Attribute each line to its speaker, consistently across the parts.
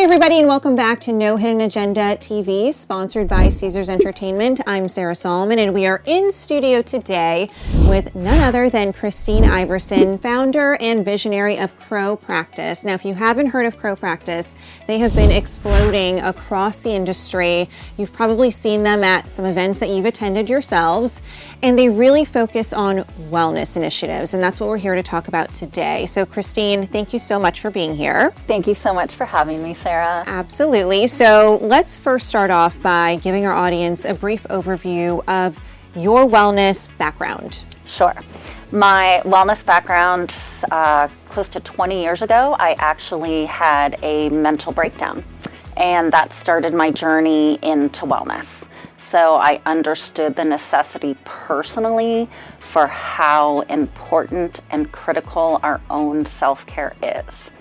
Speaker 1: Hey everybody, and welcome back to No Hidden Agenda TV, sponsored by Caesars Entertainment. I'm Sarah Solomon, and we are in studio today with none other than Kristine Iverson, founder and visionary of Crow Practice. Now, if you haven't heard of Crow Practice, they have been exploding across the industry. You've probably seen them at some events that you've attended yourselves, and they really focus on wellness initiatives, and that's what we're here to talk about today. So, Kristine, thank you so much for being here.
Speaker 2: Thank you so much for having me, Sarah.
Speaker 1: Absolutely. So let's first start off by giving our audience a brief overview of your wellness background.
Speaker 2: Sure. My wellness background, close to 20 years ago, I actually had a mental breakdown, and that started my journey into wellness. So I understood the necessity personally for how important and critical our own self-care is.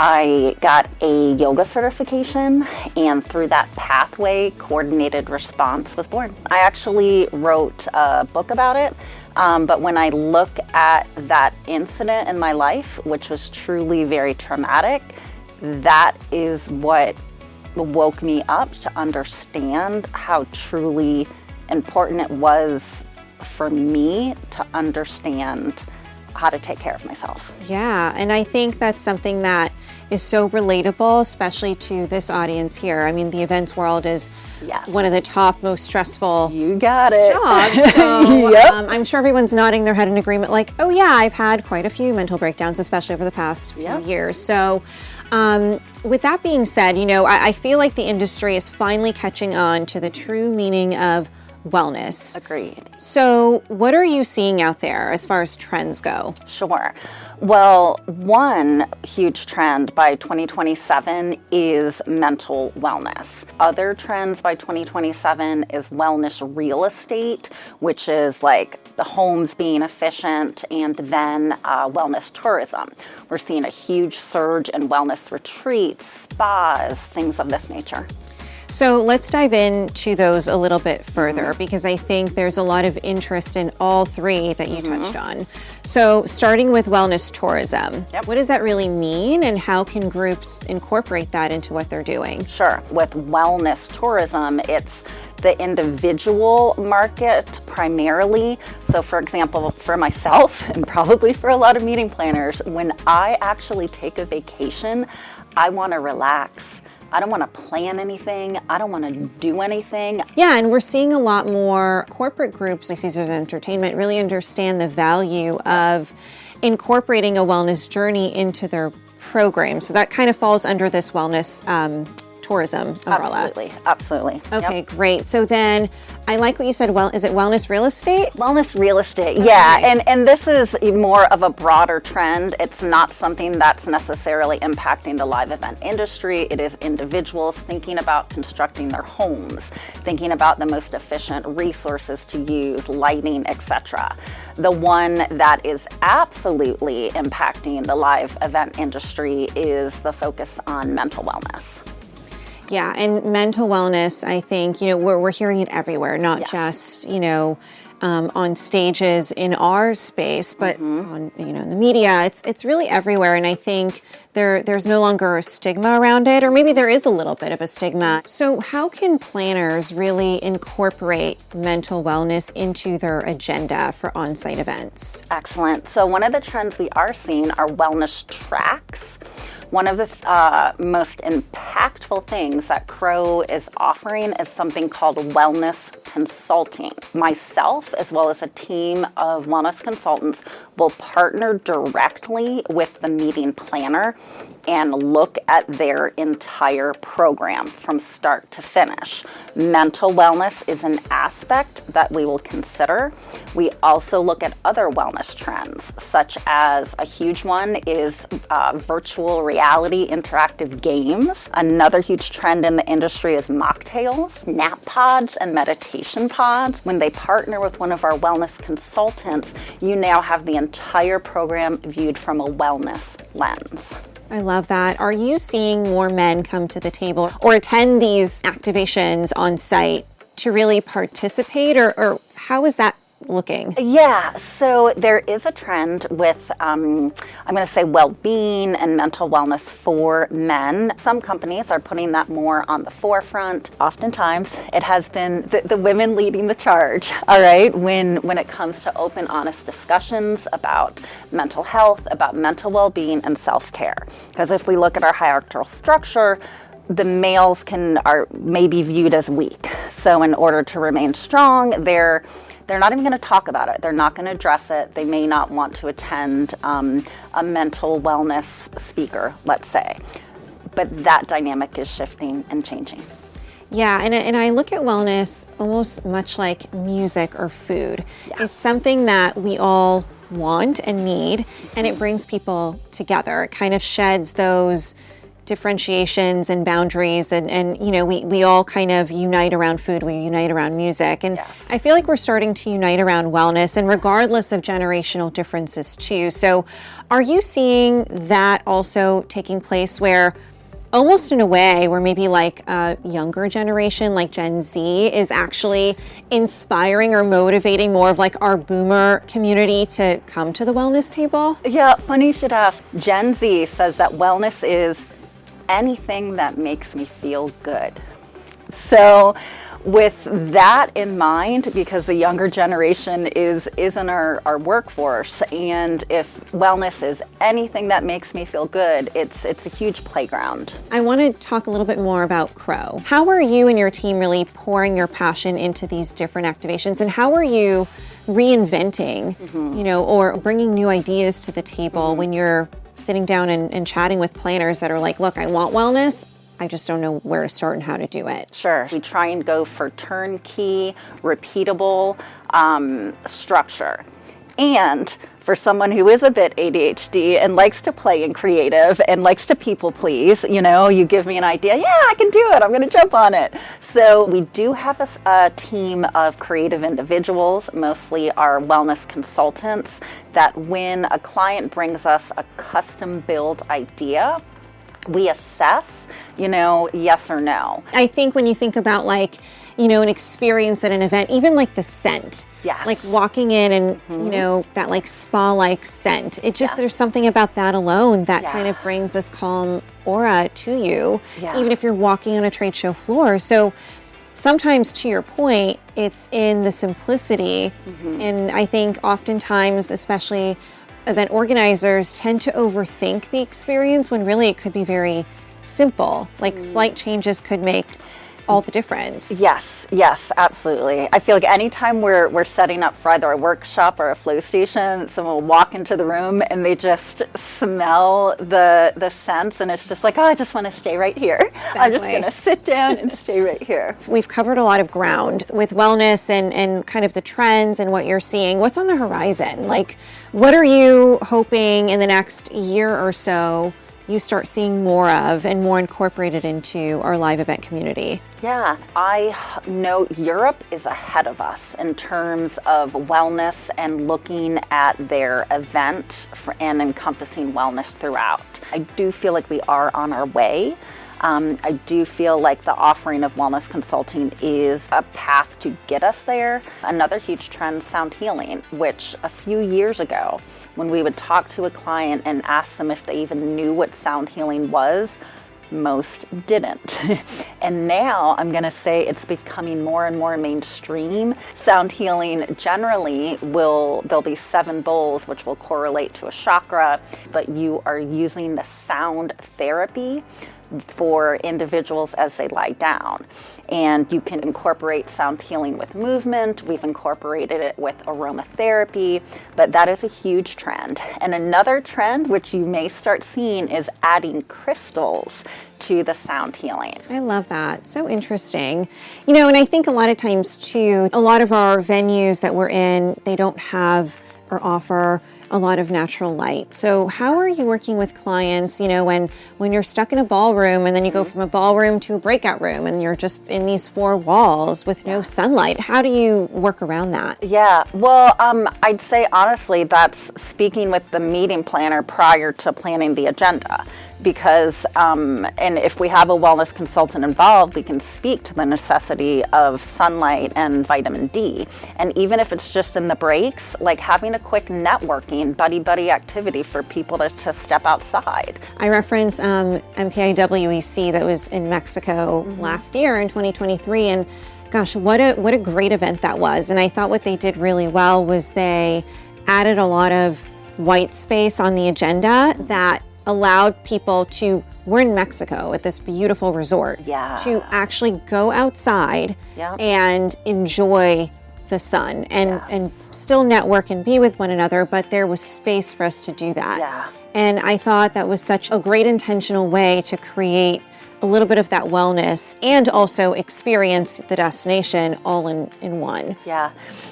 Speaker 2: I got a yoga certification, and through that pathway, coordinated response was born. I actually wrote a book about it, but when I look at that incident in my life, which was truly very traumatic, that is what woke me up to understand how truly important it was for me to understand how to take care of myself.
Speaker 1: Yeah, and I think that's something that is so relatable, especially to this audience here. I mean, the events world is one of the top, most stressful
Speaker 2: You got it.
Speaker 1: jobs. So
Speaker 2: Yep.
Speaker 1: I'm sure everyone's nodding their head in agreement like, oh yeah, I've had quite a few mental breakdowns, especially over the past few years. So with that being said, you know, I feel like the industry is finally catching on to the true meaning of wellness.
Speaker 2: Agreed.
Speaker 1: So what are you seeing out there as far as trends go?
Speaker 2: Sure. Well, one huge trend by 2027 is mental wellness. Other trends by 2027 is wellness real estate, which is like the homes being efficient, and then wellness tourism. We're seeing a huge surge in wellness retreats, spas, things of this nature.
Speaker 1: So let's dive into those a little bit further, because I think there's a lot of interest in all three that you touched on. So starting with wellness tourism, what does that really mean, and how can groups incorporate that into what they're doing?
Speaker 2: Sure. With wellness tourism, it's the individual market primarily. So for example, for myself, and probably for a lot of meeting planners, when I actually take a vacation, I want to relax. I don't want to plan anything. I don't want to do anything.
Speaker 1: Yeah, and we're seeing a lot more corporate groups like Caesars Entertainment really understand the value of incorporating a wellness journey into their program. So that kind of falls under this wellness tourism umbrella.
Speaker 2: Absolutely.
Speaker 1: Okay, great. So then I like what you said, is it wellness real estate?
Speaker 2: Wellness real estate, yeah. And this is more of a broader trend. It's not something that's necessarily impacting the live event industry. It is individuals thinking about constructing their homes, thinking about the most efficient resources to use, lighting, etc. The one that is absolutely impacting the live event industry is the focus on mental wellness.
Speaker 1: Yeah, and mental wellness, I think, you know, we're hearing it everywhere, not just, you know, on stages in our space, but on, you know, in the media. It's really everywhere, and I think there's no longer a stigma around it, or maybe there is a little bit of a stigma. So how can planners really incorporate mental wellness into their agenda for on-site events?
Speaker 2: Excellent. So one of the trends we are seeing are wellness tracks. One of the most impactful things that Crow is offering is something called wellness consulting. Myself, as well as a team of wellness consultants, will partner directly with the meeting planner and look at their entire program from start to finish. Mental wellness is an aspect that we will consider. We also look at other wellness trends, such as a huge one is virtual reality interactive games. Another huge trend in the industry is mocktails, nap pods, and meditation pods. When they partner with one of our wellness consultants, you now have the entire program viewed from a wellness lens.
Speaker 1: I love that. Are you seeing more men come to the table or attend these activations on site to really participate, or how is that looking?
Speaker 2: Yeah, so there is a trend with, I'm going to say, well-being and mental wellness for men. Some companies are putting that more on the forefront. Oftentimes, it has been the women leading the charge, all right, when it comes to open, honest discussions about mental health, about mental well-being and self-care. Because if we look at our hierarchical structure, the males are maybe viewed as weak. So in order to remain strong, they're not even going to talk about it. They're not going to address it. They may not want to attend a mental wellness speaker, let's say. But that dynamic is shifting and changing.
Speaker 1: Yeah, and I look at wellness almost much like music or food.
Speaker 2: Yeah.
Speaker 1: It's something that we all want and need, and it brings people together. It kind of sheds those differentiations and boundaries, and you know, we all kind of unite around food, we unite around music, and
Speaker 2: Yes.
Speaker 1: I feel like we're starting to unite around wellness, and regardless of generational differences too. So are you seeing that also taking place where almost in a way where maybe like a younger generation like Gen Z is actually inspiring or motivating more of like our boomer community to come to the wellness table?
Speaker 2: Yeah, funny you should ask. Gen Z says that wellness is anything that makes me feel good. So with that in mind, because the younger generation is in our workforce, and if wellness is anything that makes me feel good, it's a huge playground.
Speaker 1: I want to talk a little bit more about Crow. How are you and your team really pouring your passion into these different activations, and how are you reinventing, you know, or bringing new ideas to the table when you're sitting down and chatting with planners that are like, look, I want wellness, I just don't know where to start and how to do it?
Speaker 2: Sure. We try and go for turnkey, repeatable structure. And for someone who is a bit ADHD and likes to play and creative and likes to people please, you know, you give me an idea, yeah, I can do it, I'm going to jump on it. So we do have a team of creative individuals, mostly our wellness consultants, that when a client brings us a custom build idea, we assess, you know, yes or no.
Speaker 1: I think when you think about like, you know, an experience at an event, even like the scent,
Speaker 2: Yes.
Speaker 1: like walking in and, you know, that like spa-like scent, it just,
Speaker 2: Yes.
Speaker 1: there's something about that alone that
Speaker 2: Yeah.
Speaker 1: kind of brings this calm aura to you,
Speaker 2: Yeah.
Speaker 1: even if you're walking on a trade show floor. So sometimes, to your point, it's in the simplicity. And I think oftentimes, especially event organizers, tend to overthink the experience when really it could be very simple. Like slight changes could make all the difference.
Speaker 2: Yes, absolutely. I feel like anytime we're setting up for either a workshop or a flow station, someone will walk into the room and they just smell the scents, and it's just like, oh, I just want to stay right here. I'm just
Speaker 1: Exactly.
Speaker 2: going to sit down and stay right here.
Speaker 1: We've covered a lot of ground with wellness and kind of the trends and what you're seeing. What's on the horizon? Like, what are you hoping in the next year or so you start seeing more of and more incorporated into our live event community?
Speaker 2: Yeah, I know Europe is ahead of us in terms of wellness and looking at their event and encompassing wellness throughout. I do feel like we are on our way. I do feel like the offering of wellness consulting is a path to get us there. Another huge trend, sound healing, which a few years ago, when we would talk to a client and ask them if they even knew what sound healing was, most didn't. And now I'm going to say it's becoming more and more mainstream. Sound healing generally there'll be 7 bowls, which will correlate to a chakra, but you are using the sound therapy for individuals as they lie down. And you can incorporate sound healing with movement. We've incorporated it with aromatherapy, but that is a huge trend. And another trend, which you may start seeing, is adding crystals to the sound healing.
Speaker 1: I love that. So interesting. You know, and I think a lot of times too, a lot of our venues that we're in, they don't have or offer a lot of natural light. So how are you working with clients, you know, when you're stuck in a ballroom and then you go from a ballroom to a breakout room and you're just in these 4 walls with no sunlight? How do you work around that?
Speaker 2: Yeah, well, I'd say honestly, that's speaking with the meeting planner prior to planning the agenda. because and if we have a wellness consultant involved, we can speak to the necessity of sunlight and vitamin D. And even if it's just in the breaks, like having a quick networking buddy activity for people to step outside.
Speaker 1: I reference MPIWEC that was in Mexico last year in 2023, and gosh, what a great event that was. And I thought what they did really well was they added a lot of white space on the agenda that allowed people to, we're in Mexico at this beautiful resort, to actually go outside and enjoy the sun and still network and be with one another, but there was space for us to do that. And I thought that was such a great intentional way to create a little bit of that wellness and also experience the destination all in one.
Speaker 2: Yeah,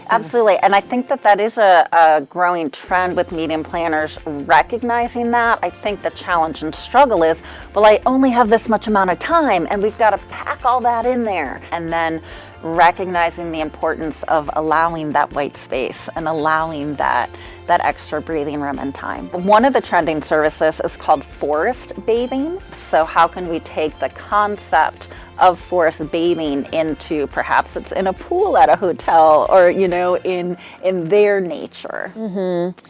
Speaker 2: absolutely. And I think that is a growing trend with meeting planners recognizing that. I think the challenge and struggle is, well, I only have this much amount of time and we've got to pack all that in there. And then recognizing the importance of allowing that white space and allowing that extra breathing room and time. One of the trending services is called forest bathing. So how can we take the concept of forest bathing into, perhaps it's in a pool at a hotel or, in their nature.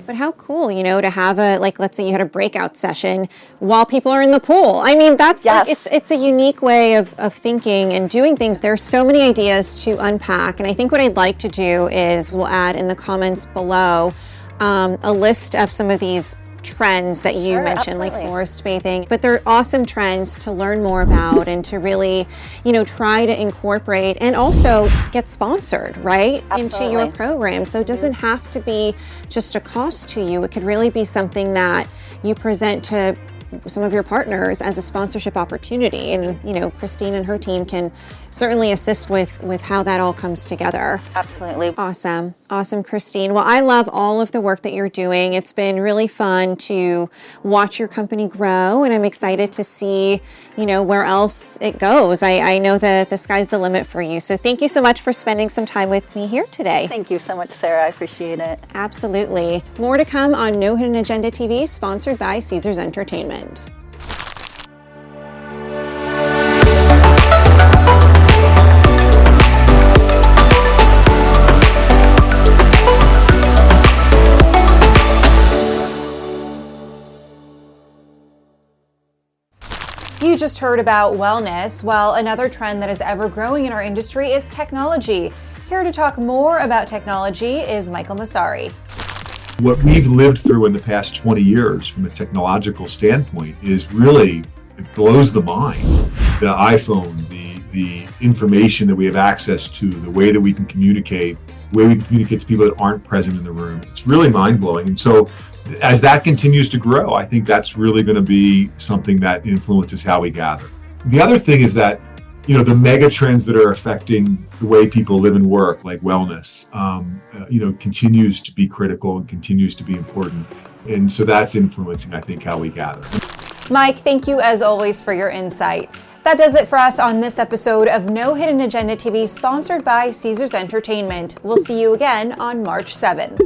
Speaker 1: But how cool, to have let's say you had a breakout session while people are in the pool. I mean, that's it's a unique way of thinking and doing things. There's so many ideas to unpack. And I think what I'd like to do is we'll add in the comments below a list of some of these trends that you mentioned, like forest bathing, but they're awesome trends to learn more about and to really, try to incorporate and also get sponsored, right, into your program. So it doesn't have to be just a cost to you. It could really be something that you present to some of your partners as a sponsorship opportunity. And, Kristine and her team can certainly assist with how that all comes together.
Speaker 2: Absolutely.
Speaker 1: Awesome, Kristine. Well, I love all of the work that you're doing. It's been really fun to watch your company grow, and I'm excited to see, where else it goes. I know that the sky's the limit for you. So thank you so much for spending some time with me here today.
Speaker 2: Thank you so much, Sarah. I appreciate it.
Speaker 1: Absolutely. More to come on No Hidden Agenda TV, sponsored by Caesars Entertainment. You just heard about wellness. Well, another trend that is ever growing in our industry is technology. Here to talk more about technology is Michael Massari.
Speaker 3: What we've lived through in the past 20 years from a technological standpoint is really, it blows the mind. The iPhone, the information that we have access to, the way that we can communicate, the way we communicate to people that aren't present in the room. It's really mind-blowing. And so as that continues to grow, I think that's really going to be something that influences how we gather. The other thing is that, the mega trends that are affecting the way people live and work, like wellness, continues to be critical and continues to be important. And so that's influencing, I think, how we gather.
Speaker 1: Mike, thank you as always for your insight. That does it for us on this episode of No Hidden Agenda TV, sponsored by Caesars Entertainment. We'll see you again on March 7th.